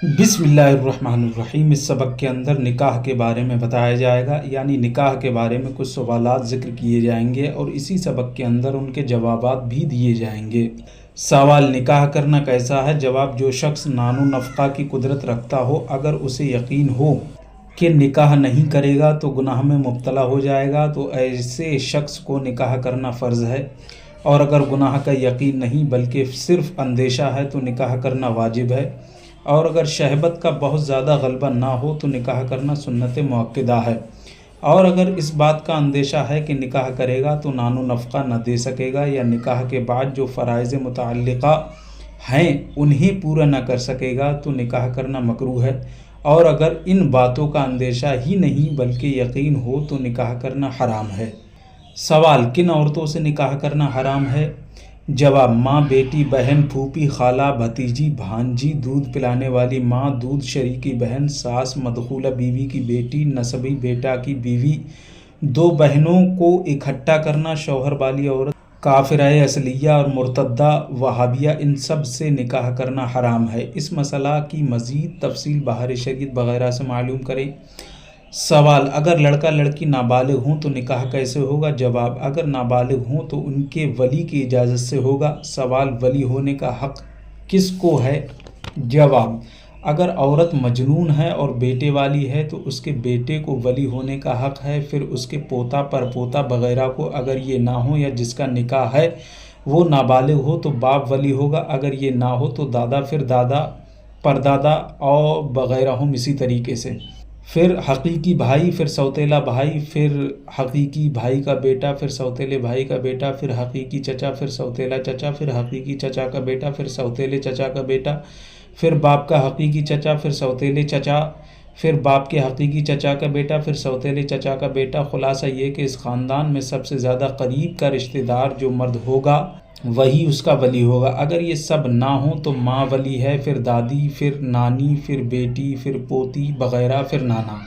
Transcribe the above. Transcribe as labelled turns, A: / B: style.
A: بسم اللہ الرحمن الرحیم۔ اس سبق کے اندر نکاح کے بارے میں بتایا جائے گا، یعنی نکاح کے بارے میں کچھ سوالات ذکر کیے جائیں گے اور اسی سبق کے اندر ان کے جوابات بھی دیے جائیں گے۔ سوال: نکاح کرنا کیسا ہے؟ جواب: جو شخص نان و نفقہ کی قدرت رکھتا ہو، اگر اسے یقین ہو کہ نکاح نہیں کرے گا تو گناہ میں مبتلا ہو جائے گا، تو ایسے شخص کو نکاح کرنا فرض ہے، اور اگر گناہ کا یقین نہیں بلکہ صرف اندیشہ ہے تو نکاح کرنا واجب ہے، اور اگر شہوت کا بہت زیادہ غلبہ نہ ہو تو نکاح کرنا سنت مؤکدہ ہے، اور اگر اس بات کا اندیشہ ہے کہ نکاح کرے گا تو نان و نفقہ نہ دے سکے گا یا نکاح کے بعد جو فرائض متعلقہ ہیں انہیں پورا نہ کر سکے گا تو نکاح کرنا مکروہ ہے، اور اگر ان باتوں کا اندیشہ ہی نہیں بلکہ یقین ہو تو نکاح کرنا حرام ہے۔ سوال: کن عورتوں سے نکاح کرنا حرام ہے؟ جواب: ماں، بیٹی، بہن، پھوپھی، خالہ، بھتیجی، بھانجی، دودھ پلانے والی ماں، دودھ شریکی بہن، ساس، مدخولہ بیوی کی بیٹی، نسبی بیٹا کی بیوی، دو بہنوں کو اکٹھا کرنا، شوہر والی عورت، کافرہ اصلیہ اور مرتدہ وہابیہ، ان سب سے نکاح کرنا حرام ہے۔ اس مسئلہ کی مزید تفصیل بہار شریعت وغیرہ سے معلوم کریں۔ سوال: اگر لڑکا لڑکی نابالغ ہوں تو نکاح کیسے ہوگا؟ جواب: اگر نابالغ ہوں تو ان کے ولی کی اجازت سے ہوگا۔ سوال: ولی ہونے کا حق کس کو ہے؟ جواب: اگر عورت مجنون ہے اور بیٹے والی ہے تو اس کے بیٹے کو ولی ہونے کا حق ہے، پھر اس کے پوتا، پرپوتا وغیرہ کو، اگر یہ نہ ہو یا جس کا نکاح ہے وہ نابالغ ہو تو باپ ولی ہوگا، اگر یہ نہ ہو تو دادا، پھر دادا، پردادا اور وغیرہ ہوں اسی طریقے سے، پھر حقیقی بھائی، پھر سوتیلا بھائی، پھر حقیقی بھائی کا بیٹا، پھر سوتیلے بھائی کا بیٹا، پھر حقیقی چچا، پھر سوتیلا چچا، پھر حقیقی چچا کا بیٹا، پھر سوتیلے چچا کا بیٹا، پھر باپ کا حقیقی چچا، پھر سوتیلے چچا، پھر باپ کے حقیقی چچا کا بیٹا، پھر سوتیلے چچا کا بیٹا۔ خلاصہ یہ کہ اس خاندان میں سب سے زیادہ قریب کا رشتہ دار جو مرد ہوگا وہی اس کا ولی ہوگا۔ اگر یہ سب نہ ہوں تو ماں ولی ہے، پھر دادی، پھر نانی، پھر بیٹی، پھر پوتی وغیرہ، پھر نانا۔